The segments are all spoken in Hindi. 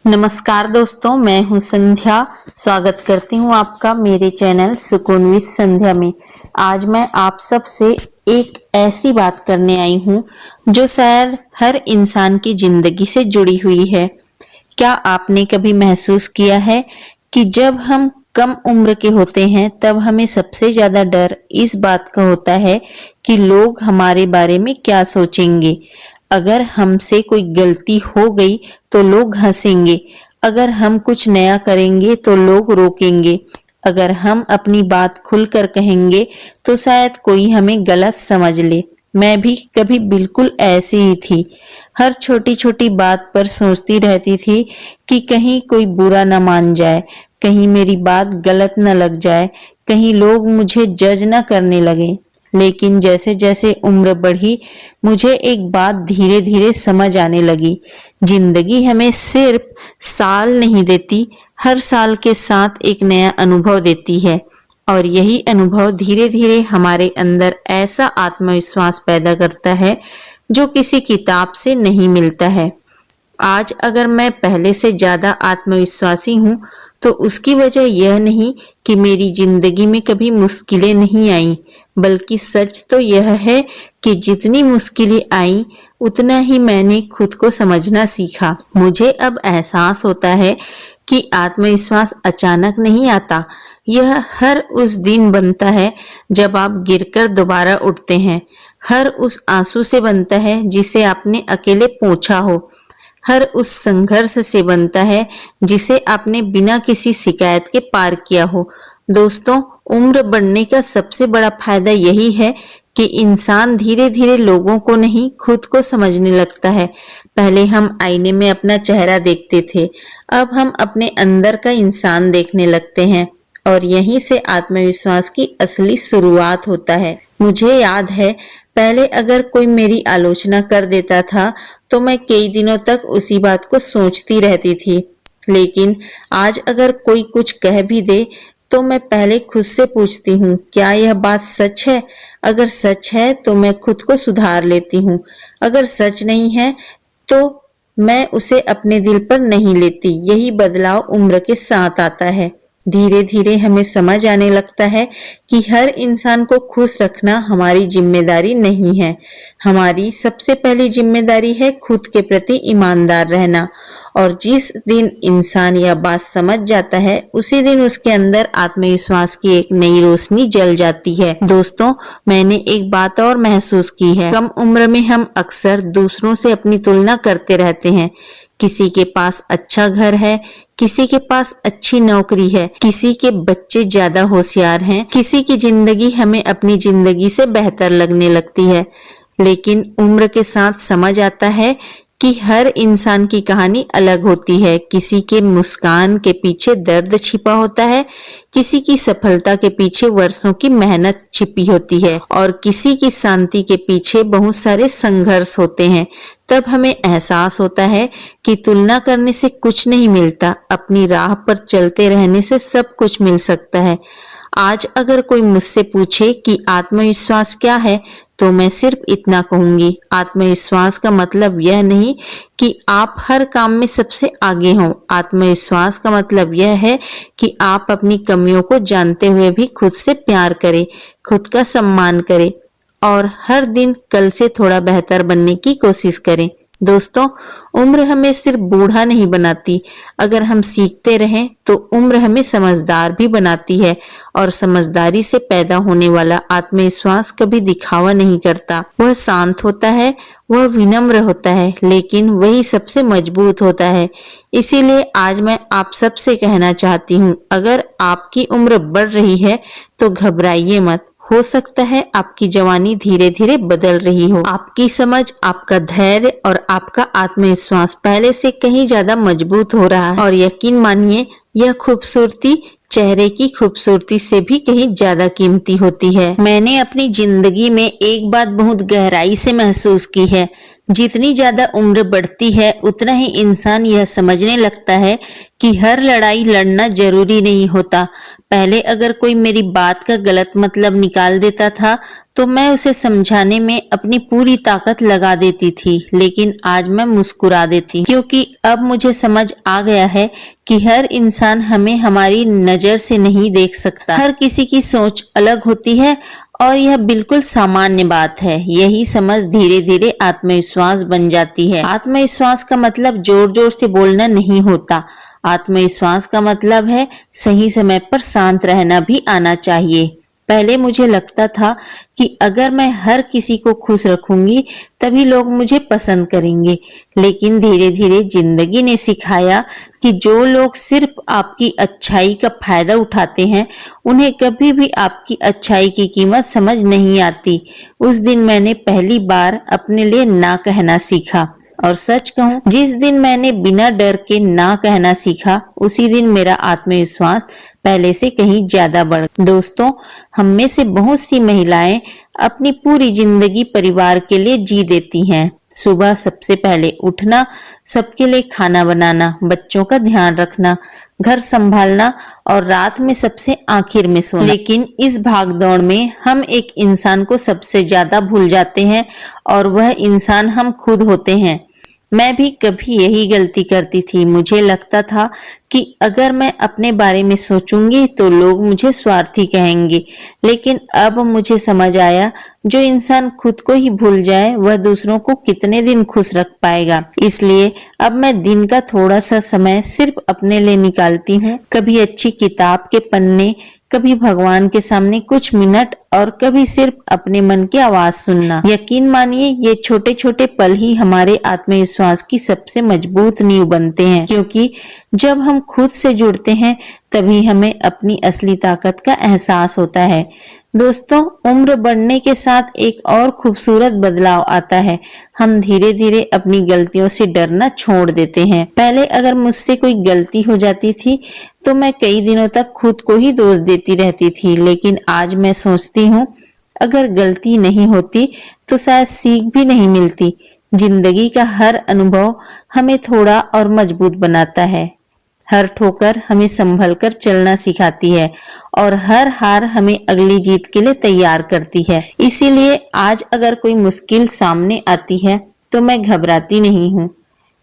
नमस्कार दोस्तों, मैं हूं संध्या। स्वागत करती हूं आपका मेरे चैनल सुकून विद संध्या में। आज मैं आप सब से एक ऐसी बात करने आई हूं जो शायद हर इंसान की जिंदगी से जुड़ी हुई है। क्या आपने कभी महसूस किया है कि जब हम कम उम्र के होते हैं तब हमें सबसे ज्यादा डर इस बात का होता है कि लोग हमारे बारे में क्या सोचेंगे। अगर हमसे कोई गलती हो गई तो लोग हंसेंगे, अगर हम कुछ नया करेंगे तो लोग रोकेंगे, अगर हम अपनी बात खुलकर कहेंगे तो शायद कोई हमें गलत समझ ले। मैं भी कभी बिल्कुल ऐसी ही थी। हर छोटी छोटी बात पर सोचती रहती थी कि कहीं कोई बुरा न मान जाए, कहीं मेरी बात गलत न लग जाए, कहीं लोग मुझे जज न करने लगे। लेकिन जैसे जैसे उम्र बढ़ी, मुझे एक बात धीरे धीरे समझ आने लगी। जिंदगी हमें सिर्फ साल नहीं देती, हर साल के साथ एक नया अनुभव देती है। और यही अनुभव धीरे धीरे हमारे अंदर ऐसा आत्मविश्वास पैदा करता है जो किसी किताब से नहीं मिलता है। आज अगर मैं पहले से ज्यादा आत्मविश्वासी हूँ तो उसकी वजह यह नहीं कि मेरी जिंदगी में कभी मुश्किलें नहीं आई, बल्कि सच तो यह है कि जितनी मुश्किलें आई उतना ही मैंने खुद को समझना सीखा। मुझे अब एहसास होता है कि आत्मविश्वास अचानक नहीं आता। यह हर उस दिन बनता है जब आप गिरकर दोबारा उठते हैं, हर उस आंसू से बनता है जिसे आपने अकेले पोंछा हो, हर उस संघर्ष से बनता है जिसे आपने बिना किसी शिकायत के पार किया हो। दोस्तों, उम्र बढ़ने का सबसे बड़ा फायदा यही है कि इंसान धीरे धीरे लोगों को नहीं खुद को समझने लगता है। पहले हम आईने में अपना चेहरा देखते थे, अब हम अपने अंदर का इंसान देखने लगते हैं और यहीं से आत्मविश्वास की असली शुरुआत होता है। मुझे याद है, पहले अगर कोई मेरी आलोचना कर देता था तो मैं कई दिनों तक उसी बात को सोचती रहती थी। लेकिन आज अगर कोई कुछ कह भी दे तो मैं पहले खुद से पूछती हूँ, क्या यह बात सच है? अगर सच है तो मैं खुद को सुधार लेती हूँ, अगर सच नहीं है तो मैं उसे अपने दिल पर नहीं लेती। यही बदलाव उम्र के साथ आता है। धीरे धीरे हमें समझ आने लगता है कि हर इंसान को खुश रखना हमारी जिम्मेदारी नहीं है। हमारी सबसे पहली जिम्मेदारी है खुद के प्रति ईमानदार रहना। और जिस दिन इंसान यह बात समझ जाता है, उसी दिन उसके अंदर आत्मविश्वास की एक नई रोशनी जल जाती है। दोस्तों, मैंने एक बात और महसूस की है। कम उम्र में हम अक्सर दूसरों से अपनी तुलना करते रहते हैं। किसी के पास अच्छा घर है, किसी के पास अच्छी नौकरी है, किसी के बच्चे ज्यादा होशियार हैं, किसी की जिंदगी हमें अपनी जिंदगी से बेहतर लगने लगती है। लेकिन उम्र के साथ समझ आता है कि हर इंसान की कहानी अलग होती है। किसी के मुस्कान के पीछे दर्द छिपा होता है, किसी की सफलता के पीछे वर्षों की मेहनत छिपी होती है और किसी की शांति के पीछे बहुत सारे संघर्ष होते हैं। तब हमें एहसास होता है कि तुलना करने से कुछ नहीं मिलता, अपनी राह पर चलते रहने से सब कुछ मिल सकता है। आज अगर कोई मुझसे पूछे कि आत्मविश्वास क्या है, तो मैं सिर्फ इतना कहूंगी, आत्मविश्वास का मतलब यह नहीं कि आप हर काम में सबसे आगे हों। आत्मविश्वास का मतलब यह है कि आप अपनी कमियों को जानते हुए भी खुद से प्यार करें, खुद का सम्मान करें और हर दिन कल से थोड़ा बेहतर बनने की कोशिश करें। दोस्तों, उम्र हमें सिर्फ बूढ़ा नहीं बनाती, अगर हम सीखते रहें तो उम्र हमें समझदार भी बनाती है। और समझदारी से पैदा होने वाला आत्मविश्वास कभी दिखावा नहीं करता। वह शांत होता है, वह विनम्र होता है, लेकिन वही सबसे मजबूत होता है। इसीलिए आज मैं आप सबसे कहना चाहती हूँ, अगर आपकी उम्र बढ़ रही है तो घबराइए मत। हो सकता है आपकी जवानी धीरे धीरे बदल रही हो। आपकी समझ, आपका धैर्य और आपका आत्मविश्वास पहले से कहीं ज्यादा मजबूत हो रहा है। और यकीन मानिए, यह खूबसूरती चेहरे की खूबसूरती से भी कहीं ज्यादा कीमती होती है। मैंने अपनी जिंदगी में एक बात बहुत गहराई से महसूस की है, जितनी ज्यादा उम्र बढ़ती है उतना ही इंसान यह समझने लगता है कि हर लड़ाई लड़ना जरूरी नहीं होता। पहले अगर कोई मेरी बात का गलत मतलब निकाल देता था तो मैं उसे समझाने में अपनी पूरी ताकत लगा देती थी, लेकिन आज मैं मुस्कुरा देती हूँ, क्योंकि अब मुझे समझ आ गया है कि हर इंसान हमें हमारी नजर से नहीं देख सकता। हर किसी की सोच अलग होती है और यह बिल्कुल सामान्य बात है। यही समझ धीरे धीरे आत्मविश्वास बन जाती है। आत्मविश्वास का मतलब जोर जोर से बोलना नहीं होता। आत्मविश्वास का मतलब है सही समय पर शांत रहना भी आना चाहिए। पहले मुझे लगता था कि अगर मैं हर किसी को खुश रखूंगी तभी लोग मुझे पसंद करेंगे, लेकिन धीरे धीरे जिंदगी ने सिखाया कि जो लोग सिर्फ आपकी अच्छाई का फायदा उठाते हैं उन्हें कभी भी आपकी अच्छाई की कीमत समझ नहीं आती। उस दिन मैंने पहली बार अपने लिए ना कहना सीखा, और सच कहूं, जिस दिन मैंने बिना डर के ना कहना सीखा उसी दिन मेरा आत्मविश्वास पहले से कहीं ज्यादा बढ़। दोस्तों, हम में से बहुत सी महिलाएं अपनी पूरी जिंदगी परिवार के लिए जी देती हैं। सुबह सबसे पहले उठना, सबके लिए खाना बनाना, बच्चों का ध्यान रखना, घर संभालना और रात में सबसे आखिर में सोना। लेकिन इस भागदौड़ में हम एक इंसान को सबसे ज्यादा भूल जाते हैं और वह इंसान हम खुद होते हैं। मैं भी कभी यही गलती करती थी। मुझे लगता था कि अगर मैं अपने बारे में सोचूंगी तो लोग मुझे स्वार्थी कहेंगे, लेकिन अब मुझे समझ आया जो इंसान खुद को ही भूल जाए वह दूसरों को कितने दिन खुश रख पाएगा। इसलिए अब मैं दिन का थोड़ा सा समय सिर्फ अपने लिए निकालती हूँ। कभी अच्छी किताब के पन्ने, कभी भगवान के सामने कुछ मिनट और कभी सिर्फ अपने मन की आवाज सुनना। यकीन मानिए ये छोटे छोटे पल ही हमारे आत्मविश्वास की सबसे मजबूत नींव बनते हैं, क्योंकि जब हम खुद से जुड़ते हैं तभी हमें अपनी असली ताकत का एहसास होता है। दोस्तों, उम्र बढ़ने के साथ एक और खूबसूरत बदलाव आता है। हम धीरे धीरे अपनी गलतियों से डरना छोड़ देते हैं। पहले अगर मुझसे कोई गलती हो जाती थी तो मैं कई दिनों तक खुद को ही दोष देती रहती थी, लेकिन आज मैं सोचती हूँ अगर गलती नहीं होती तो शायद सीख भी नहीं मिलती। जिंदगी का हर अनुभव हमें थोड़ा और मजबूत बनाता है। हर ठोकर हमें संभल कर चलना सिखाती है और हर हार हमें अगली जीत के लिए तैयार करती है। इसीलिए आज अगर कोई मुश्किल सामने आती है तो मैं घबराती नहीं हूँ।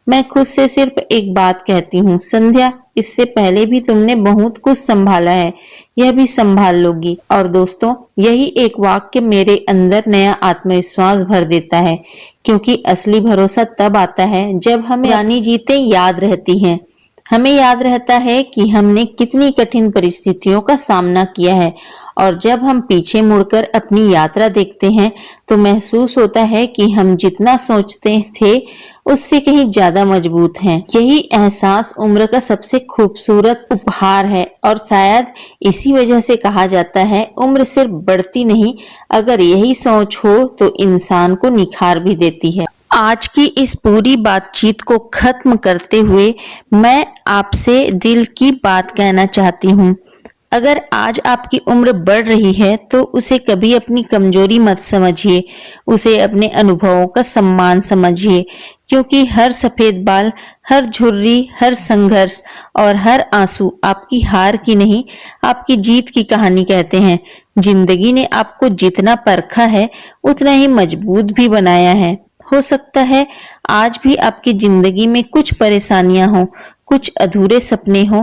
मैं खुद से सिर्फ एक बात कहती हूँ, संध्या, इससे पहले भी तुमने बहुत कुछ संभाला है, यह भी संभाल लोगी। और दोस्तों, यही एक वाक्य मेरे अंदर नया आत्मविश्वास भर देता है, क्योंकि असली भरोसा तब आता है जब हमें पुरानी जीतें याद रहती हैं। हमें याद रहता है कि हमने कितनी कठिन परिस्थितियों का सामना किया है, और जब हम पीछे मुड़कर अपनी यात्रा देखते हैं तो महसूस होता है कि हम जितना सोचते थे उससे कहीं ज्यादा मजबूत हैं। यही एहसास उम्र का सबसे खूबसूरत उपहार है, और शायद इसी वजह से कहा जाता है उम्र सिर्फ बढ़ती नहीं, अगर यही सोच हो तो इंसान को निखार भी देती है। आज की इस पूरी बातचीत को खत्म करते हुए मैं आपसे दिल की बात कहना चाहती हूँ। अगर आज आपकी उम्र बढ़ रही है तो उसे कभी अपनी कमजोरी मत समझिए, उसे अपने अनुभवों का सम्मान समझिए, क्योंकि हर सफेद बाल, हर झुर्री, हर संघर्ष और हर आंसू आपकी हार की नहीं, आपकी जीत की कहानी कहते हैं। जिंदगी ने आपको जितना परखा है उतना ही मजबूत भी बनाया है। हो सकता है आज भी आपकी जिंदगी में कुछ परेशानियां हो, कुछ अधूरे सपने हो,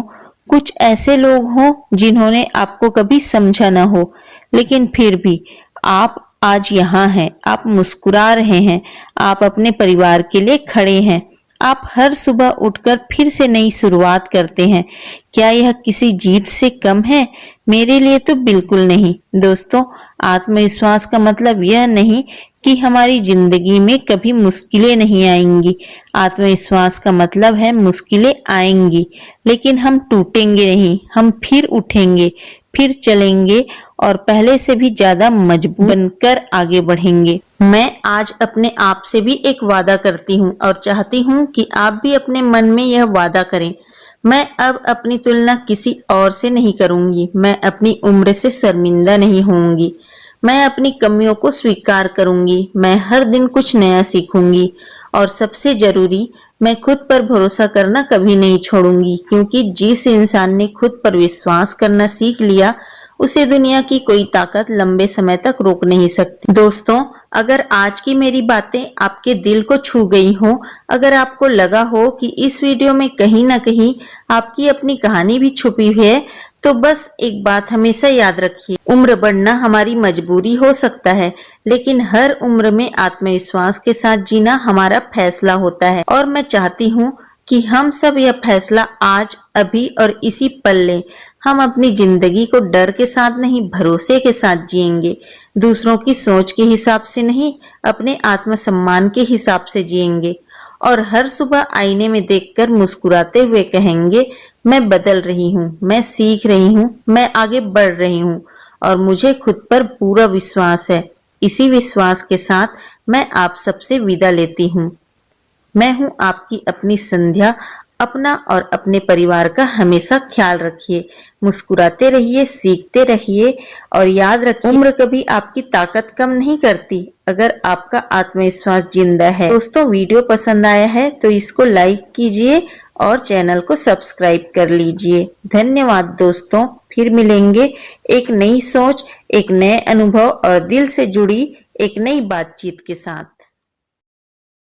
कुछ ऐसे लोग हों जिन्होंने आपको कभी समझा ना हो, लेकिन फिर भी आप आज यहाँ हैं, आप मुस्कुरा रहे हैं, आप अपने परिवार के लिए खड़े हैं, आप हर सुबह उठकर फिर से नई शुरुआत करते हैं। क्या यह किसी जीत से कम है? मेरे लिए तो बिल्कुल नहीं। दोस्तों, आत्मविश्वास का मतलब यह नहीं कि हमारी जिंदगी में कभी मुश्किलें नहीं आएंगी। आत्मविश्वास का मतलब है मुश्किलें आएंगी, लेकिन हम टूटेंगे नहीं, हम फिर उठेंगे, फिर चलेंगे और पहले से भी ज्यादा मजबूत बनकर आगे बढ़ेंगे। मैं आज अपने आप से भी एक वादा करती हूँ और चाहती हूँ कि आप भी अपने मन में यह वादा करें। मैं अब अपनी तुलना किसी और से नहीं करूंगी, मैं अपनी उम्र से शर्मिंदा नहीं होंगी। मैं अपनी कमियों को स्वीकार करूंगी। मैं हर दिन कुछ नया सीखूंगी और सबसे जरूरी, मैं खुद पर भरोसा करना कभी नहीं छोड़ूंगी, क्योंकि जिस इंसान ने खुद पर विश्वास करना सीख लिया उसे दुनिया की कोई ताकत लंबे समय तक रोक नहीं सकती। दोस्तों, अगर आज की मेरी बातें आपके दिल को छू गई हो, अगर आपको लगा हो कि इस वीडियो में कहीं ना कहीं आपकी अपनी कहानी भी छुपी हुई है, तो बस एक बात हमेशा याद रखिए, उम्र बढ़ना हमारी मजबूरी हो सकता है, लेकिन हर उम्र में आत्मविश्वास के साथ जीना हमारा फैसला होता है। और मैं चाहती हूँ कि हम सब यह फैसला आज, अभी और इसी पल लें। हम अपनी जिंदगी को डर के साथ नहीं, भरोसे के साथ जिएंगे। दूसरों की सोच के हिसाब से नहीं, अपने आत्मसम्मान के हिसाब से जिएंगे। और हर सुबह आईने में देखकर मुस्कुराते हुए कहेंगे, मैं बदल रही हूँ, मैं सीख रही हूँ, मैं आगे बढ़ रही हूँ और मुझे खुद पर पूरा विश्वास है। इसी विश्वास के साथ मैं आप सबसे विदा लेती हूँ। मैं हूँ आपकी अपनी संध्या। अपना और अपने परिवार का हमेशा ख्याल रखिए, मुस्कुराते रहिए, सीखते रहिए और याद रखिए, उम्र कभी आपकी ताकत कम नहीं करती अगर आपका आत्मविश्वास जिंदा है। दोस्तों, वीडियो पसंद आया है तो इसको लाइक कीजिए और चैनल को सब्सक्राइब कर लीजिए। धन्यवाद दोस्तों, फिर मिलेंगे एक नई सोच, एक नए अनुभव और दिल से जुड़ी एक नई बातचीत के साथ।